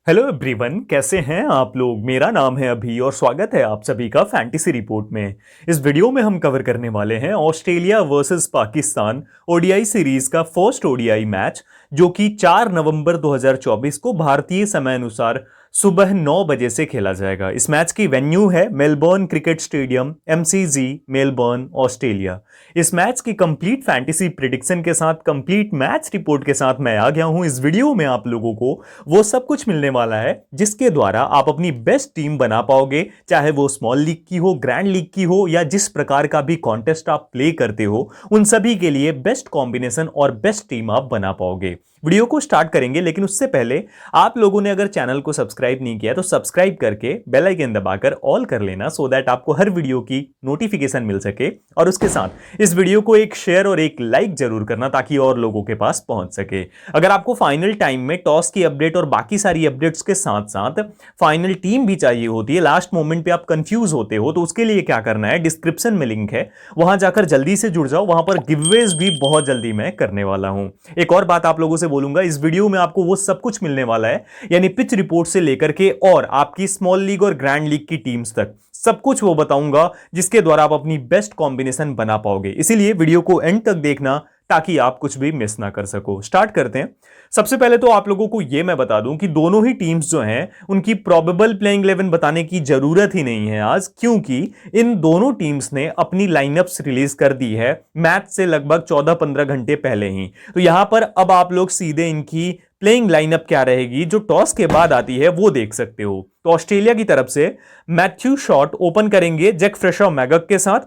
Hello everyone, कैसे हैं आप लोग। मेरा नाम है अभी और स्वागत है आप सभी का फैंटेसी रिपोर्ट में। इस वीडियो में हम कवर करने वाले हैं Australia versus Pakistan ODI series का फर्स्ट ओडीआई मैच, जो कि 4 नवंबर 2024 को भारतीय समय अनुसार सुबह 9 बजे से खेला जाएगा। इस मैच की वेन्यू है Melbourne cricket stadium, MCG, Melbourne, Australia. इस मैच की कंप्लीट फैंटेसी प्रिडिक्शन के साथ, कंप्लीट मैच रिपोर्ट के साथ मैं आ गया हूं। इस वीडियो में आप लोगों को वो सब कुछ मिलने वाला है जिसके द्वारा आप अपनी बेस्ट टीम बना पाओगे, चाहे वो स्मॉल लीग की हो, ग्रैंड लीग की हो, या जिस प्रकार का भी कॉन्टेस्ट आप प्ले करते हो, उन सभी के लिए बेस्ट कॉम्बिनेशन और बेस्ट टीम आप बना पाओगे। वीडियो को स्टार्ट करेंगे, लेकिन उससे पहले आप लोगों ने अगर चैनल को सब्सक्राइब नहीं किया तो सब्सक्राइब करके बेल आइकन दबाकर ऑल कर लेना, सो दैट आपको हर वीडियो की नोटिफिकेशन मिल सके। और उसके साथ इस वीडियो को एक शेयर और एक लाइक जरूर करना ताकि और लोगों के पास पहुंच सके। अगर आपको फाइनल टाइम में टॉस की अपडेट और बाकी सारी अपडेट्स के साथ साथ फाइनल टीम भी चाहिए होती है, लास्ट मोमेंट पे आप कंफ्यूज होते हो, तो उसके लिए क्या करना है, डिस्क्रिप्शन में लिंक है, वहां जाकर जल्दी से जुड़ जाओ। वहां पर गिवअवेज भी बहुत जल्दी मैं करने वाला हूं। एक और बात आप लोगों से बोलूंगा, इस वीडियो में आपको वो सब कुछ मिलने वाला है, यानी पिच रिपोर्ट से लेकर के और आपकी स्मॉल लीग और ग्रैंड लीग की टीम्स तक सब कुछ वो बताऊंगा, जिसके द्वारा आप अपनी बेस्ट कॉम्बिनेशन बना पाओगे। इसीलिए वीडियो को एंड तक देखना ताकि आप कुछ भी मिस ना कर सको। स्टार्ट करते हैं। सबसे पहले तो आप लोगों को यह मैं बता दूं कि दोनों ही टीम्स जो हैं उनकी प्रोबेबल प्लेइंग 11 बताने की जरूरत ही नहीं है आज, क्योंकि इन दोनों टीम्स ने अपनी लाइनअप्स रिलीज कर दी है मैच से लगभग 14-15 घंटे पहले ही। तो यहां पर अब आप लोग सीधे इनकी प्लेइंग लाइनअप क्या रहेगी जो टॉस के बाद आती है वो देख सकते हो। तो ऑस्ट्रेलिया की तरफ से मैथ्यू शॉट ओपन करेंगे जैक फ्रेशर मैगक के साथ,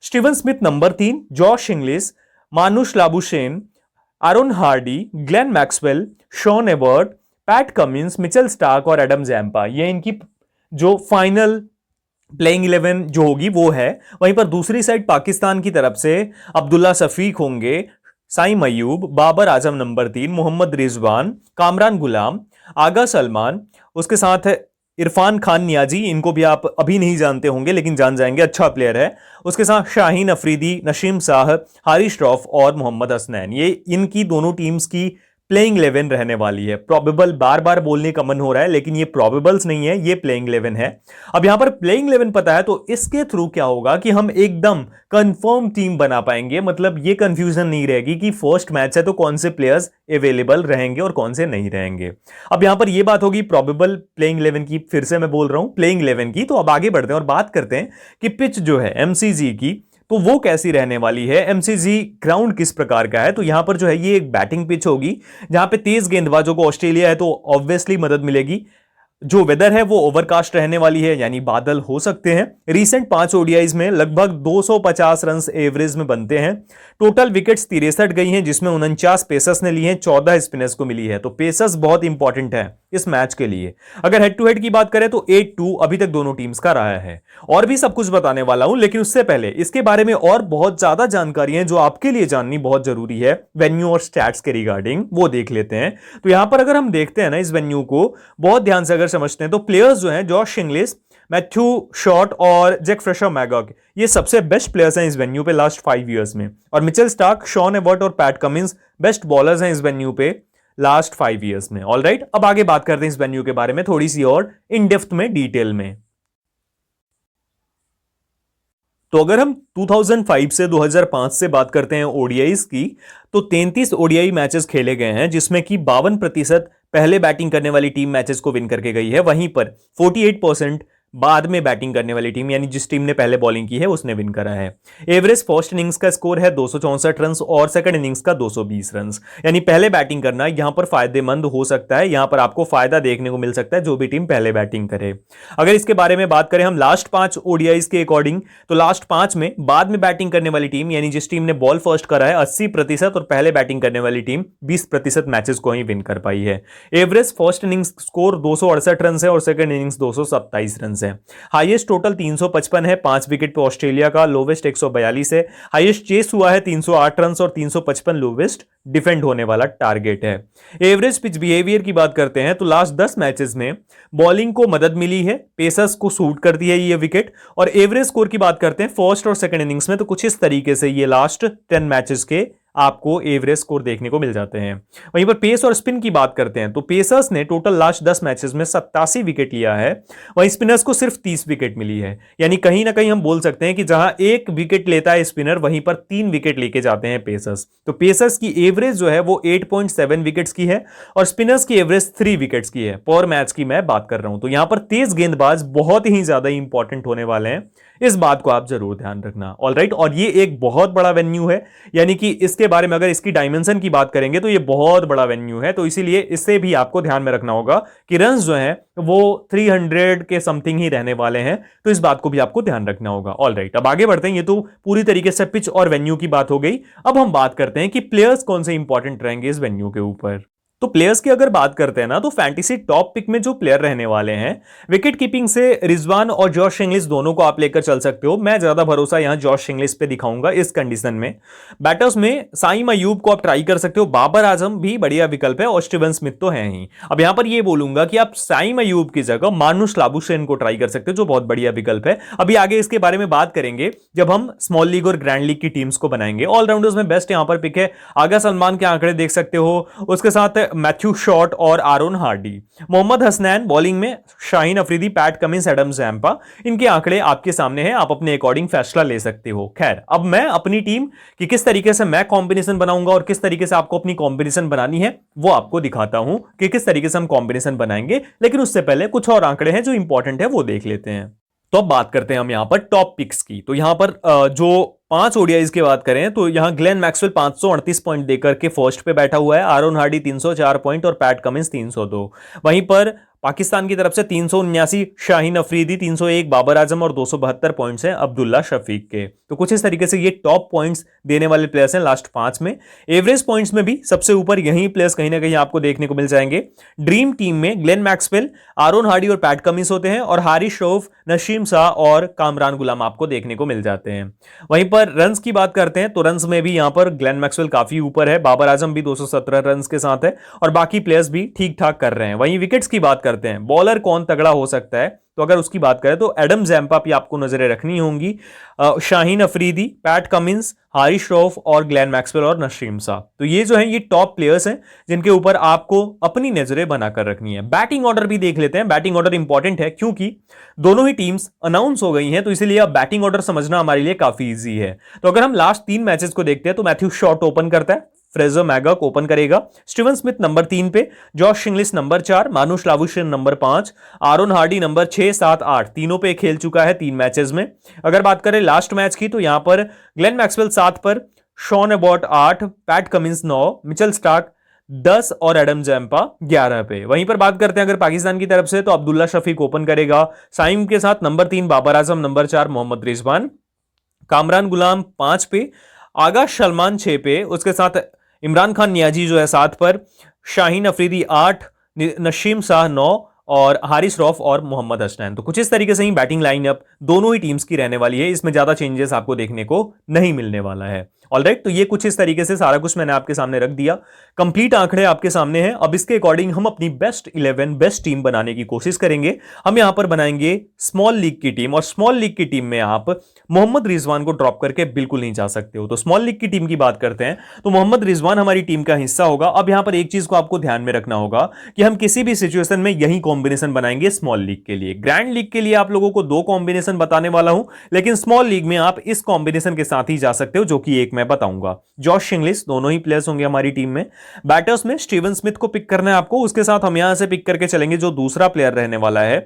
Steven Smith number 3, Josh Inglis, Marnus Labuschagne, Aaron Hardie, Glenn Maxwell, Sean Abbott, Pat Cummins, Mitchell Starc और एडम जैम्पा, ये इनकी जो फाइनल प्लेइंग 11 जो होगी वो है। वहीं पर दूसरी साइड पाकिस्तान की तरफ से अब्दुल्ला शफीक होंगे, साइम अयूब, बाबर आजम नंबर 3, मोहम्मद रिजवान, कामरान गुलाम, आगा सलमान, उसके साथ इरफान खान नियाजी, इनको भी आप अभी नहीं जानते होंगे लेकिन जान जाएंगे, अच्छा प्लेयर है। उसके साथ शाहीन अफरीदी, नशीम शाह, हारिश रौफ और मोहम्मद हसनैन, ये इनकी दोनों टीम्स की प्लेइंग 11 रहने वाली है। प्रोबेबल बार बार बोलने का मन हो रहा है, लेकिन ये प्रोबेबल्स नहीं है, ये प्लेइंग 11 है। अब यहां पर प्लेइंग 11 पता है तो इसके थ्रू क्या होगा कि हम एकदम कंफर्म टीम बना पाएंगे। मतलब ये कंफ्यूजन नहीं रहेगी कि फर्स्ट मैच है तो कौन से प्लेयर्स अवेलेबल रहेंगे और कौन से नहीं रहेंगे। अब यहां पर ये बात होगी प्रोबेबल प्लेइंग 11 की, फिर से मैं बोल रहा हूं प्लेइंग 11 की। तो अब आगे बढ़ते हैं और बात करते हैं कि पिच जो है MCG की तो वो कैसी रहने वाली है, MCG ग्राउंड किस प्रकार का है। तो यहां पर जो है ये एक बैटिंग पिच होगी जहां पे तेज गेंदबाजों को ऑस्ट्रेलिया है तो ऑब्वियसली मदद मिलेगी। जो वेदर है वो ओवरकास्ट रहने वाली है, यानी बादल हो सकते हैं। रीसेंट 5 ओडीआईज में लगभग 250 रन एवरेज में बनते हैं। टोटल विकेट्स 63 गई हैं, जिसमें 49 पेसर्स ने ली हैं, 14 स्पिनर्स को मिली है। तो पेसर्स बहुत इंपॉर्टेंट है इस मैच के लिए। अगर हेड टू हेड की बात करें तो 8-2 अभी तक दोनों टीम्स का रहा है। और भी सब कुछ बताने वाला हूं, लेकिन उससे पहले इसके बारे में और बहुत ज्यादा जानकारी है जो आपके लिए जाननी बहुत जरूरी है वेन्यू और स्टैट्स के रिगार्डिंग, वो देख लेते हैं। तो यहां पर अगर हम देखते हैं ना इस वेन्यू को बहुत ध्यान से अगर समझते हैं तो प्लेयर्स जो हैं जॉश इंग्लिश, मैथ्यू शॉट और जैक फ्रेशर मैगक, ये सबसे बेस्ट प्लेयर्स हैं इस वेन्यू पे लास्ट 5 इयर्स में। और मिचेल स्टार्क, शॉन एबर्ट और पैट कमिंस बेस्ट बॉलर्स हैं इस वेन्यू पे लास्ट 5 इयर्स में। ऑलराइट, अब आगे बात करते हैं इस वेन्यू के बारे में थोड़ी सी और इन डेप्थ में, डिटेल में। तो अगर हम 2005 से 2005 से बात करते हैं ओडीआईज की, तो 33 ओडीआई मैचेस खेले गए हैं, जिसमें कि 52% पहले बैटिंग करने वाली टीम मैचेस को विन करके गई है। वहीं पर 48% बाद में बैटिंग करने वाली टीम, यानी जिस टीम ने पहले बॉलिंग की है उसने विन करा है। एवरेज फर्स्ट इनिंग्स का स्कोर है 264 रन और सेकंड इनिंग्स का 220 रन, यानी पहले बैटिंग करना यहां पर फायदेमंद हो सकता है। यहां पर आपको फायदा देखने को मिल सकता है जो भी टीम पहले बैटिंग करे। अगर इसके बारे में बात करें हम लास्ट 5 ओडीआईज के अकॉर्डिंग, तो लास्ट 5 में बाद में बैटिंग करने वाली टीम, यानी जिस टीम ने बॉल फर्स्ट करा है, 80% और पहले बैटिंग करने वाली टीम 20% मैचेस को ही विन कर पाई है। Average first innings score 268 run है और सेकंड इनिंग्स 227 रन है। हाईएस्ट टोटल 355 है, 5 विकेट पे ऑस्ट्रेलिया का, लोवेस्ट 142 है। हाईएस्ट चेस हुआ है 308 रन और 355 लोवेस्ट डिफेंड होने वाला टारगेट है। एवरेज पिच बिहेवियर की बात करते हैं तो लास्ट 10 मैचेस में बॉलिंग को मदद मिली है, पेसर्स को सूट करती है ये विकेट। और एवरेज स्कोर की बात करते हैं फर्स्ट और सेकंड इनिंग्स में, तो कुछ इस तरीके से ये लास्ट 10 मैचेस के आपको एवरेज स्कोर देखने को मिल जाते हैं। वहीं पर पेस और स्पिन की बात करते हैं तो पेसर्स ने टोटल लास्ट 10 मैचेस में 87 विकेट लिया है, वहीं स्पिनर्स को सिर्फ 30 विकेट मिली है। यानी कहीं ना कहीं हम बोल सकते हैं कि जहां एक विकेट लेता है स्पिनर, वहीं पर 3 विकेट लेके जाते हैं पेसर्स। तो पेसर्स की एवरेज जो है वो 8.7 विकेट्स की है और स्पिनर्स की एवरेज 3 विकेट्स की है। पर मैच की मैं बात कर रहा हूं, तो यहां पर तेज गेंदबाज बहुत ही ज्यादा इंपॉर्टेंट होने वाले हैं, इस बात को आप जरूर ध्यान रखना। ऑलराइट, और ये एक बहुत बड़ा वेन्यू है, यानी कि इसके बारे में अगर इसकी डायमेंशन की बात करेंगे तो ये बहुत बड़ा वेन्यू है, तो इसीलिए इससे भी आपको ध्यान में रखना होगा कि रन्स जो है वो 300 के समथिंग ही रहने वाले हैं, तो इस बात को भी आपको ध्यान रखना होगा। ऑलराइट, अब आगे बढ़ते हैं। ये तो पूरी तरीके से पिच और वेन्यू की बात हो गई। अब हम बात करते हैं कि प्लेयर्स कौन से इंपॉर्टेंट रहेंगे इस वेन्यू के ऊपर। तो प्लेयर्स की अगर बात करते हैं ना, तो फैंटेसी टॉप पिक में जो प्लेयर रहने वाले हैं, विकेट कीपिंग से रिजवान और जॉश इंग्लिश दोनों को आप लेकर चल सकते हो। मैं ज्यादा भरोसा यहां जॉश इंग्लिश पे दिखाऊंगा इस कंडीशन में। बैटर्स में साइम अयूब को आप ट्राई कर सकते हो, बाबर आजम भी बढ़िया विकल्प है और स्टीवन स्मिथ तो है ही। अब यहां पर यह बोलूंगा कि आप साइम अयूब की जगह मानुष लाबुशेन को ट्राई कर सकते हो, जो बहुत बढ़िया विकल्प है। अभी आगे इसके बारे में बात करेंगे जब हम स्मॉल लीग और ग्रैंड लीग की टीम्स को बनाएंगे। ऑलराउंडर्स में बेस्ट यहां पर पिक है, आगा सलमान के आंकड़े देख सकते हो, उसके साथ मैथ्यू शॉट और Aaron Hardie. Mohammad Hasnain bowling में, Shaheen Afridi, Pat Cummins, Adam Zampa, इनके आंकड़े आपके सामने हैं, आप अपने अकॉर्डिंग फैसला ले सकते हो। खैर, अब मैं अपनी टीम की किस तरीके से मैं कॉम्बिनेशन बनाऊंगा और किस तरीके से आपको अपनी कॉम्बिनेशन बनानी है वो आपको दिखाता हूं कि किस तरीके से हम कॉम्बिनेशन बनाएंगे। लेकिन उससे पहले कुछ और आंकड़े हैं जो इंपॉर्टेंट है, वो देख लेते हैं। तो अब बात करते हैं हम यहां पर टॉप पिक्स की। तो यहां पर जो 5 ओडीआईज की बात करें तो यहां ग्लेन मैक्सवेल 538 पॉइंट देकर के फर्स्ट पे बैठा हुआ है, आरोन हार्डी 304 पॉइंट और पैट कमिंस 302। वहीं पर पाकिस्तान की तरफ से 379 शाहीन अफरीदी, 301 बाबर आजम और 272 पॉइंट्स हैं अब्दुल्ला शफीक के। तो कुछ इस तरीके से ये टॉप पॉइंट्स देने वाले प्लेयर्स हैं लास्ट 5 में। एवरेज पॉइंट्स में भी सबसे ऊपर यही प्लेयर्स कहीं ना कहीं आपको देखने को मिल जाएंगे। ड्रीम टीम में ग्लेन मैक्सवेल, आरोन हार्डी और पैट कमिंस होते हैं और हारिस रऊफ, नसीम शाह और कामरान गुलाम आपको देखने को मिल जाते हैं। वहीं पर रन्स की बात करते हैं तो रन्स में भी यहां पर ग्लेन मैक्सवेल काफी ऊपर है, बाबर आजम भी 217 रन्स के साथ है और बाकी प्लेयर्स भी ठीक ठाक कर रहे हैं। वहीं विकेट्स की बात करते हैं, बॉलर कौन तगड़ा हो सकता है, तो अगर उसकी बात करें तो एडम जैम्पा भी आपको नजरें रखनी होंगी, शाहीन अफरीदी, पैट कमिंस, हारिस रऊफ और ग्लेन मैक्सवेल और नसीम शाह। तो ये जो है ये टॉप प्लेयर्स हैं जिनके ऊपर आपको अपनी नजरें बनाकर रखनी है। बैटिंग ऑर्डर भी देख लेते हैं। बैटिंग ऑर्डर इंपॉर्टेंट है क्योंकि दोनों ही टीम्स अनाउंस हो गई हैं, तो इसलिए अब बैटिंग ऑर्डर समझना हमारे लिए काफी इजी है। तो अगर हम लास्ट 3 मैचेस को देखते हैं तो मैथ्यू शॉट ओपन करता है, फ्रेजर मैगक ओपन करेगा, स्टीवन स्मिथ नंबर 3 पे, Josh Inglis number 4, Marnus Labuschagne number 5, Aaron Hardie number 6, 7, 8 तीनों पे खेल चुका है 3 मैचेस में। अगर बात करें लास्ट मैच की तो यहां पर ग्लेन मैक्सवेल 7 पर, Sean Abbott 8, Pat Cummins 9, Mitchell Starc 10 और एडम जैम्पा 11 पे। वहीं पर बात करते हैं अगर पाकिस्तान की तरफ से तो अब्दुल्ला शफीक ओपन करेगा, साइम के साथ नंबर 3 बाबर आजम, नंबर 4 मोहम्मद रिजवान, कामरान गुलाम 5 पे, आगा सलमान 6 पे, उसके साथ इमरान खान नियाजी जो है 7 पर, शाहीन अफरीदी 8, नसीम शाह 9 और हारिस रऊफ और मोहम्मद हसनैन। तो कुछ इस तरीके से ही बैटिंग लाइनअप दोनों ही टीम्स की रहने वाली है, इसमें ज्यादा चेंजेस आपको देखने को नहीं मिलने वाला है। ऑलराइट, तो ये कुछ इस तरीके से सारा कुछ मैंने आपके सामने रख दिया, कंप्लीट आंकड़े आपके सामने हैं। अब इसके अकॉर्डिंग हम अपनी बेस्ट 11 बेस्ट टीम बनाने की कोशिश करेंगे। हम यहां पर बनाएंगे स्मॉल लीग की टीम और स्मॉल लीग की टीम में आप मोहम्मद रिजवान को ड्रॉप करके बिल्कुल नहीं जा सकते हो। तो स्मॉल लीग की टीम की बात करते हैं तो मोहम्मद रिजवान हमारी टीम का हिस्सा होगा। अब यहां पर एक चीज को आपको ध्यान में रखना होगा कि हम किसी भी सिचुएशन में यही कॉम्बिनेशन बनाएंगे स्मॉल लीग के लिए। ग्रैंड लीग के लिए आप लोगों को 2 कॉम्बिनेशन बताने वाला हूं, लेकिन स्मॉल लीग में आप इस कॉम्बिनेशन के साथ ही जा सकते हो, जो कि एक मैं बताऊंगा। जॉश इंग्लिश दोनों ही प्लेयर्स होंगे हमारी टीम में। बैटर्स में स्टीवन स्मिथ को पिक करना है आपको, उसके साथ हम यहां से पिक करके चलेंगे जो दूसरा प्लेयर रहने वाला है,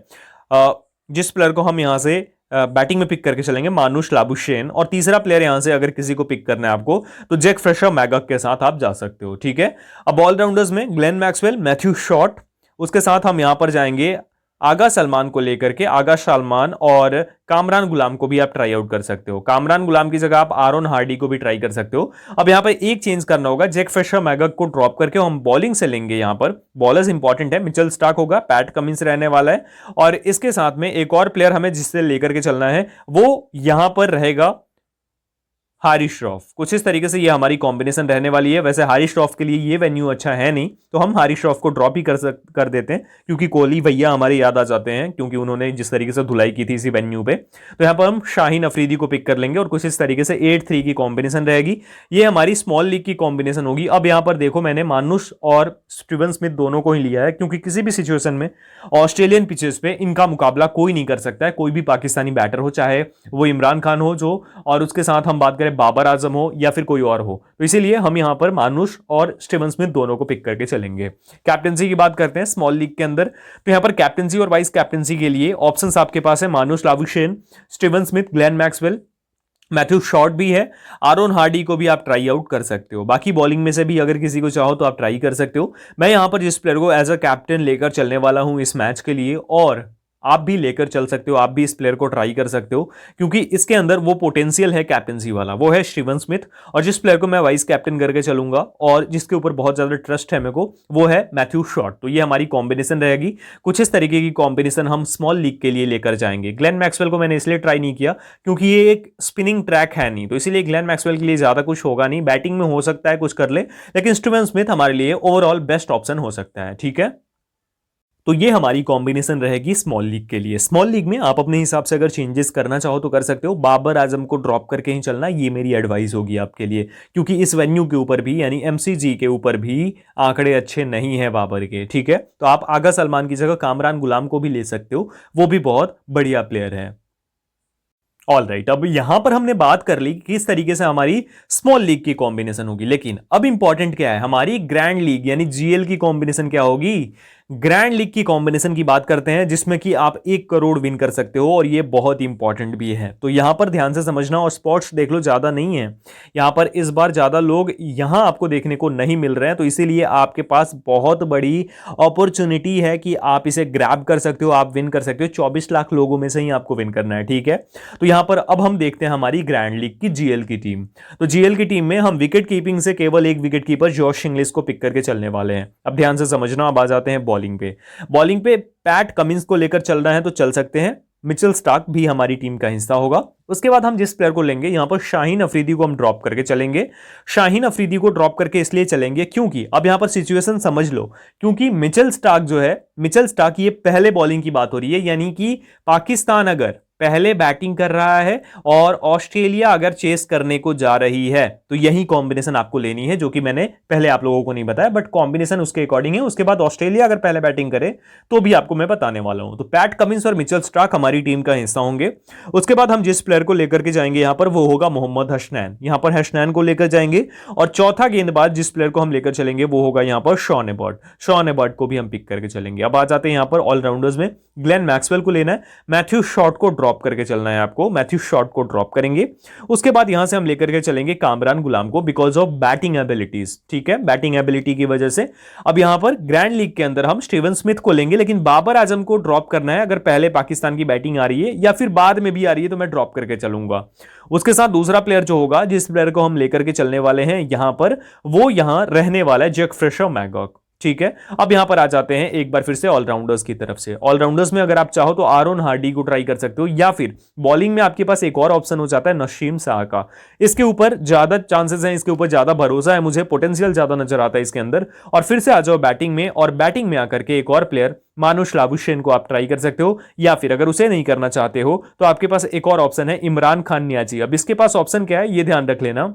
जिस प्लेयर को हम यहां से बैटिंग में पिक करके चलेंगे, मानुष लाबुशेन। और तीसरा प्लेयर यहां से अगर किसी को पिक करना है आपको तो जैक फ्रेशर मैगक के साथ आप जा सकते हो, ठीक है। अब ऑलराउंडर्स में ग्लेन मैक्सवेल, मैथ्यू शॉट, उसके साथ हम यहां पर जाएंगे आगा सलमान को लेकर के, आगा सलमान और कामरान गुलाम को भी आप ट्राई आउट कर सकते हो। कामरान गुलाम की जगह आप आरोन हार्डी को भी ट्राई कर सकते हो। अब यहां पर एक चेंज करना होगा, जैक फ्रेशर मैगक को ड्रॉप करके हम बॉलिंग से लेंगे। यहां पर बॉलर्स इंपॉर्टेंट है, मिचेल स्टार्क होगा, पैट कमिंस रहने वाला है और इसके साथ में एक और प्लेयर हमें जिससे लेकर के चलना है वो यहां पर रहेगा हारिस श्रॉफ, कुछ इस तरीके से ये हमारी कॉम्बिनेशन रहने वाली है। वैसे हारिस श्रॉफ के लिए ये वेन्यू अच्छा है नहीं, तो हम हारिस श्रॉफ को ड्रॉप ही कर देते हैं, क्योंकि कोहली भैया हमारे याद आ जाते हैं, क्योंकि उन्होंने जिस तरीके से धुलाई की थी इसी वेन्यू पे। तो यहाँ पर हम शाहीन अफरीदी को पिक कर लेंगे और कुछ इस तरीके से 8-3 की कॉम्बिनेशन रहेगी। ये हमारी स्मॉल लीग की कॉम्बिनेशन होगी। अब यहाँ पर देखो, मैंने मानुष और स्टीवन स्मिथ दोनों को ही लिया है, क्योंकि किसी भी सिचुएशन में ऑस्ट्रेलियन पिचेस पे इनका मुकाबला कोई नहीं कर सकता है, कोई भी पाकिस्तानी बैटर हो, चाहे वो इमरान खान हो जो, और उसके साथ हम बात करें बाबर आजम हो या फिर कोई और हो। तो इसीलिए हम यहां पर मानुष और स्टीवन स्मिथ दोनों को पिक करके चलेंगे। कैप्टेंसी की बात करते हैं स्मॉल लीग के अंदर, तो यहां पर कैप्टेंसी और वाइस कैप्टेंसी के लिए ऑप्शंस आपके पास है मानुष Labuschagne, Steven Smith, Glenn Maxwell, Matthew short भी है, आरोन हार्डी को भी आप ट्राई आउट कर सकते हो। बाकी बॉलिंग में से भी अगर किसी को चाहो तो आप ट्राई कर सकते हो। मैं यहां पर जिस प्लेयर को एज अ कैप्टन लेकर चलने वाला हूं इस मैच के लिए, और आप भी लेकर चल सकते हो, आप भी इस प्लेयर को ट्राई कर सकते हो, क्योंकि इसके अंदर वो पोटेंशियल है कैप्टनसी वाला, वो है स्टीवन स्मिथ। और जिस प्लेयर को मैं वाइस कैप्टन करके चलूंगा और जिसके ऊपर बहुत ज्यादा ट्रस्ट है मेरे को, वो है मैथ्यू शॉर्ट। तो ये हमारी कॉम्बिनेशन रहेगी। कुछ इस तरीके की कॉम्बिनेशन हम स्मॉल लीग के लिए लेकर जाएंगे। ग्लेन मैक्सवेल को मैंने इसलिए ट्राई नहीं किया क्योंकि ये एक स्पिनिंग ट्रैक है नहीं, तो इसीलिए ग्लेन मैक्सवेल के लिए ज्यादा कुछ होगा नहीं। बैटिंग में हो सकता है कुछ कर ले, लेकिन स्टीवन स्मिथ हमारे लिए ओवरऑल बेस्ट ऑप्शन हो सकता है। ठीक है, तो ये हमारी कॉम्बिनेशन रहेगी स्मॉल लीग के लिए। स्मॉल लीग में आप अपने हिसाब से अगर चेंजेस करना चाहो तो कर सकते हो। बाबर आजम को ड्रॉप करके ही चलना, ये मेरी एडवाइस होगी आपके लिए, क्योंकि इस वेन्यू के ऊपर भी यानी एमसीजी के ऊपर भी आंकड़े अच्छे नहीं है बाबर के। ठीक है, तो आप आगा सलमान की जगह कामरान गुलाम को भी ले सकते हो, वो भी बहुत बढ़िया प्लेयर है। ऑल राइट, अब यहां पर हमने बात कर ली किस तरीके से हमारी स्मॉल लीग की कॉम्बिनेशन होगी, लेकिन अब इंपॉर्टेंट क्या है, हमारी ग्रैंड लीग यानी जीएल की कॉम्बिनेशन क्या होगी। ग्रैंड लीग की कॉम्बिनेशन की बात करते हैं, जिसमें कि आप 1 करोड़ विन कर सकते हो, और ये बहुत इंपॉर्टेंट भी है। तो यहां पर ध्यान से समझना, और स्पॉट्स देख लो, ज्यादा नहीं है यहां पर इस बार, ज्यादा लोग यहां आपको देखने को नहीं मिल रहे हैं, तो इसीलिए आपके पास बहुत बड़ी अपॉर्चुनिटी है कि आप इसे ग्रैब कर सकते हो, आप विन कर सकते हो। 24 लाख लोगों में से ही आपको विन करना है। ठीक है, तो यहां पर अब हम देखते हैं हमारी ग्रैंड लीग की जीएल की टीम। तो जीएल की टीम में हम विकेट कीपिंग से केवल एक विकेट कीपर जॉश इंग्लिश को पिक करके चलने वाले हैं। अब ध्यान से समझना, अब आ जाते हैं बॉलिंग पे पैट कमिंस को लेकर चलना है तो चल सकते हैं। मिचेल स्टार्क भी हमारी टीम का हिस्सा होगा। उसके बाद हम जिस प्लेयर को लेंगे, यहां पर शाहीन अफरीदी को हम ड्रॉप करके चलेंगे। शाहीन अफरीदी को ड्रॉप करके इसलिए चलेंगे क्योंकि अब यहां पर सिचुएशन समझ लो, क्योंकि मिचेल स्टार्क जो है, मिचेल स्टार्क, ये पहले बॉलिंग की बात हो रही है, यानी कि पाकिस्तान अगर पहले बैटिंग कर रहा है और ऑस्ट्रेलिया अगर चेस करने को जा रही है, तो यही कॉम्बिनेशन आपको लेनी है, जो कि मैंने पहले आप लोगों को नहीं बताया, बट कॉम्बिनेशन उसके अकॉर्डिंग है। उसके बाद ऑस्ट्रेलिया अगर पहले बैटिंग करे तो भी आपको मैं बताने वाला हूं। तो पैट कमिंस और मिचेल स्टार्क हमारी टीम का हिस्सा होंगे। उसके बाद हम जिस प्लेयर को लेकर के जाएंगे यहां पर, वो होगा मोहम्मद हसनैन। यहां पर हसनैन को लेकर जाएंगे, और चौथा गेंदबाज जिस प्लेयर को हम लेकर चलेंगे वो होगा यहां पर शॉन एबर्ट। शॉन एबर्ट को भी हम पिक करके चलेंगे। अब आ जाते हैं यहां पर ऑलराउंडर्स में, ग्लेन मैक्सवेल को लेना है, मैथ्यू शॉर्ट को ड्रॉप करके चलना है आपको, मैथ्यू शॉर्ट को ड्रॉप करेंगे। उसके बाद यहां से हम लेकर के चलेंगे कामरान गुलाम को, बिकॉज ऑफ बैटिंग एबिलिटीज। ठीक है, बैटिंग एबिलिटी की वजह से। अब यहां पर ग्रैंड लीग के अंदर हम स्टीवन स्मिथ को लेंगे, लेकिन बाबर आजम को ड्रॉप करना है। अगर पहले पाकिस्तान की बैटिंग आ रही है या फिर बाद में भी आ रही है तो मैं ड्रॉप करके चलूंगा। उसके साथ दूसरा प्लेयर जो होगा, जिस प्लेयर को हम लेकर के चलने वाले हैं यहां पर, वो यहां रहने वाला है जेफ्रेशर मैगॉक। ठीक है, अब यहां पर आ जाते हैं एक बार फिर से ऑलराउंडर्स की तरफ से। ऑलराउंडर्स में अगर आप चाहो तो आरोन हार्डी को ट्राई कर सकते हो, या फिर बॉलिंग में आपके पास एक और ऑप्शन हो जाता है नसीम शाह का। इसके ऊपर ज्यादा चांसेस हैं, इसके ऊपर ज्यादा भरोसा है मुझे, पोटेंशियल ज्यादा नजर आता है इसके अंदर। और फिर से आ जाओ बैटिंग में, और बैटिंग में आकर के एक और प्लेयर मानुष लाबुशेन को आप ट्राई कर सकते हो, या फिर अगर उसे नहीं करना चाहते हो तो आपके पास एक और ऑप्शन है इमरान खान नियाजी। अब इसके पास ऑप्शन क्या है ये ध्यान रख लेना,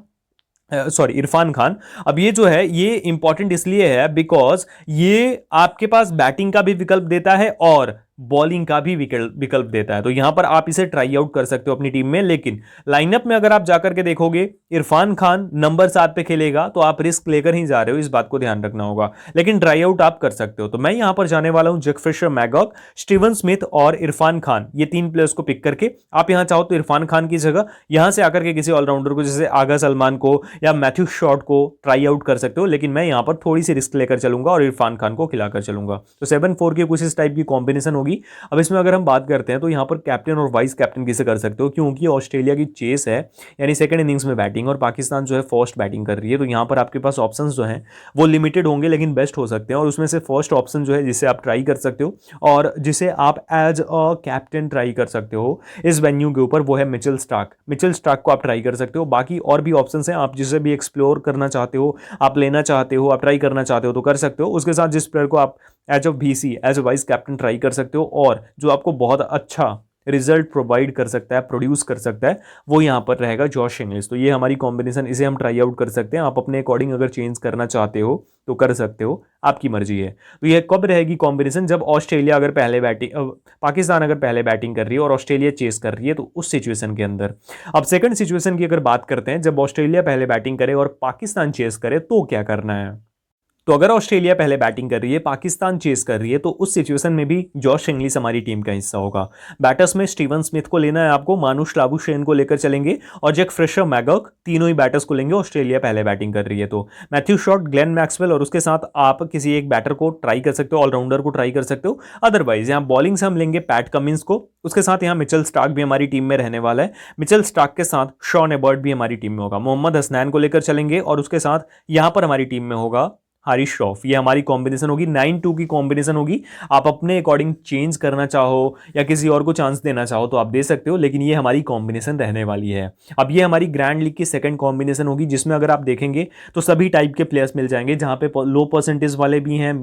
सॉरी इरफान खान। अब ये जो है ये इंपॉर्टेंट इसलिए है बिकॉज ये आपके पास बैटिंग का भी विकल्प देता है और बॉलिंग का भी विकल्प देता है। तो यहां पर आप इसे ट्राई आउट कर सकते हो अपनी टीम में, लेकिन लाइनअप में अगर आप जाकर के देखोगे इरफान खान नंबर 7 पे खेलेगा, तो आप रिस्क लेकर ही जा रहे हो, इस बात को ध्यान रखना होगा। लेकिन ट्राई आउट आप कर सकते हो। तो मैं यहां पर जाने वाला हूं जेफ्रेशर मैगॉक, स्टीवन स्मिथ और इरफान खान, ये 3 प्लेयर्स को पिक करके। आप यहां चाहो तो इरफान खान की जगह यहां से आकर के किसी ऑलराउंडर को, जैसे आगा सलमान को या मैथ्यू शॉर्ट को ट्राई आउट कर सकते हो, लेकिन मैं यहां पर थोड़ी सी रिस्क लेकर चलूंगा और इरफान खान को खिलाकर चलूंगा। तो 7-4 की कुछ इस टाइप की कॉम्बिनेशन होगी। होगी। अब इसमें अगर हम बात करते हैं तो यहाँ पर कैप्टन और वाइस कैप्टन किसे कर सकते हो, क्योंकि ऑस्ट्रेलिया की चेस है यानी सेकंड इनिंग्स में बैटिंग और पाकिस्तान जो है फर्स्ट बैटिंग कर रही है, तो यहाँ पर आपके पास ऑप्शंस जो हैं वो लिमिटेड होंगे लेकिन बेस्ट हो सकते हैं। और उसमें से फर्स्ट ऑप्शन जो है जिसे आप ट्राई कर सकते हो और जिसे आप एज अ कैप्टन ट्राई कर सकते हो इस वेन्यू के ऊपर, वो है मिचेल स्टार्क। मिचेल स्टार्क को आप ट्राई कर सकते हो। बाकी और भी ऑप्शंस हैं, आप जिसे भी एक्सप्लोर करना चाहते हो, आप लेना चाहते हो, आप ट्राई करना चाहते हो तो कर सकते हो। उसके साथ जिस प्लेयर को आप as a VC as a vice captain try कर सकते हो और जो आपको बहुत अच्छा रिजल्ट प्रोवाइड कर सकता है, प्रोड्यूस कर सकता है, वो यहाँ पर रहेगा जॉश इंग्लिश। तो ये हमारी कॉम्बिनेशन, इसे हम ट्राई आउट कर सकते हैं। आप अपने अकॉर्डिंग अगर चेंज करना चाहते हो तो कर सकते हो, आपकी मर्जी है। तो ये कब रहेगी कॉम्बिनेशन, जब ऑस्ट्रेलिया अगर पहले बैटिंग पाकिस्तान अगर पहले बैटिंग कर रही है और ऑस्ट्रेलिया चेस कर रही है, तो उस सिचुएशन के अंदर। अब सेकंड सिचुएशन की अगर बात करते हैं, जब ऑस्ट्रेलिया पहले बैटिंग करे और पाकिस्तान चेस करे तो क्या करना है। तो अगर ऑस्ट्रेलिया पहले बैटिंग कर रही है, पाकिस्तान चेस कर रही है, तो उस सिचुएशन में भी जॉश इंग्लिश हमारी टीम का हिस्सा होगा। बैटर्स में स्टीवन स्मिथ को लेना है आपको, मानुष लाबुशेन को लेकर चलेंगे और जैक फ्रेशर, मैगॉक, तीनों ही बैटर्स को लेंगे। ऑस्ट्रेलिया पहले बैटिंग कर रही है तो मैथ्यू शॉट, ग्लेन मैक्सवेल और उसके साथ आप किसी एक बैटर को ट्राई कर सकते हो, ऑलराउंडर को ट्राई कर सकते हो। अदरवाइज यहाँ बॉलिंग से हम लेंगे पैट कमिंस को, उसके साथ यहाँ मिचेल स्टार्क भी हमारी टीम में रहने वाला है। मिचेल स्टार्क के साथ शॉन एबर्ट भी हमारी टीम में होगा। मोहम्मद हसनैन को लेकर चलेंगे और उसके साथ यहाँ पर हमारी टीम में होगा हारिस श्रॉफ। ये हमारी कॉम्बिनेशन होगी, 9-2 की कॉम्बिनेशन होगी। आप अपने अकॉर्डिंग चेंज करना चाहो या किसी और को चांस देना चाहो तो आप दे सकते हो, लेकिन ये हमारी कॉम्बिनेशन रहने वाली है। अब ये हमारी ग्रैंड लीग की सेकंड कॉम्बिनेशन होगी, जिसमें अगर आप देखेंगे तो सभी टाइप के प्लेयर्स मिल जाएंगे, जहां पे लो परसेंटेज वाले भी हैं,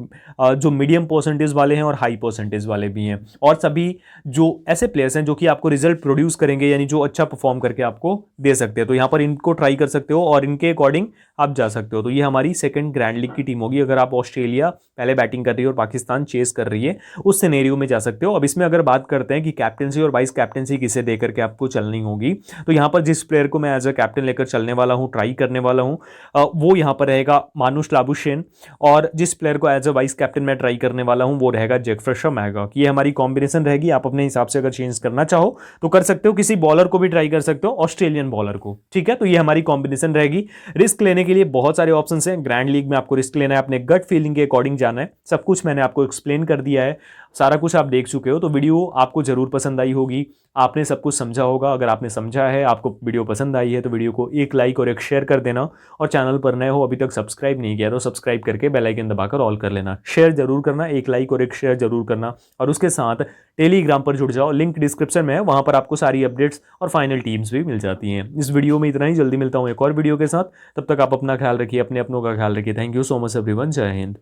जो मीडियम परसेंटेज वाले हैं और हाई परसेंटेज वाले भी हैं, और सभी जो ऐसे प्लेयर्स हैं जो कि आपको रिजल्ट प्रोड्यूस करेंगे, यानी जो अच्छा परफॉर्म करके आपको दे सकते हैं। तो यहाँ पर इनको ट्राई कर सकते हो और इनके अकॉर्डिंग आप जा सकते हो। तो ये हमारी सेकंड ग्रैंड लीग की टीम होगी, अगर आप ऑस्ट्रेलिया पहले बैटिंग कर रही है और पाकिस्तान चेस कर रही है, उस सिनेरियो में जा सकते हो। अब इसमें अगर बात करते हैं कि कैप्टेंसी और वाइस कैप्टेंसी किसे देकर के आपको चलनी होगी, तो यहाँ पर जिस प्लेयर को मैं एज अ कैप्टन लेकर चलने वाला हूँ, ट्राई करने वाला हूँ, वो यहाँ पर रहेगा मानुष लाबुशेन, और जिस प्लेयर को एज अ वाइस कैप्टन मैं ट्राई करने वाला हूँ वो रहेगा जैक फ्रेशर, मैगॉक। ये हमारी कॉम्बिनेशन रहेगी। आप अपने हिसाब से अगर चेंज करना चाहो तो कर सकते हो, किसी बॉलर को भी ट्राई कर सकते हो, ऑस्ट्रेलियन बॉलर को, ठीक है। तो ये हमारी कॉम्बिनेशन रहेगी। रिस्क लेने के लिए बहुत सारे ऑप्शंस हैं। ग्रैंड लीग में आपको रिस्क लेना है, अपने गट फीलिंग के अकॉर्डिंग जाना है। सब कुछ मैंने आपको एक्सप्लेन कर दिया है, सारा कुछ आप देख चुके हो। तो वीडियो आपको जरूर पसंद आई होगी, आपने सब कुछ समझा होगा। अगर आपने समझा है, आपको वीडियो पसंद आई है, तो वीडियो को एक लाइक और एक शेयर कर देना। और चैनल पर नए हो, अभी तक सब्सक्राइब नहीं किया तो सब्सक्राइब करके बेल आइकन दबाकर ऑल कर लेना। शेयर जरूर करना, एक लाइक और एक शेयर जरूर करना, और उसके साथ टेलीग्राम पर जुड़ जाओ, लिंक डिस्क्रिप्शन में है, वहां पर आपको सारी अपडेट्स और फाइनल टीम्स भी मिल जाती हैं। इस वीडियो में इतना ही, जल्दी मिलता हूं एक और वीडियो के साथ। तब तक आप अपना ख्याल रखिए, अपने अपनों का ख्याल रखिए। Thank you so much everyone, जय हिंद।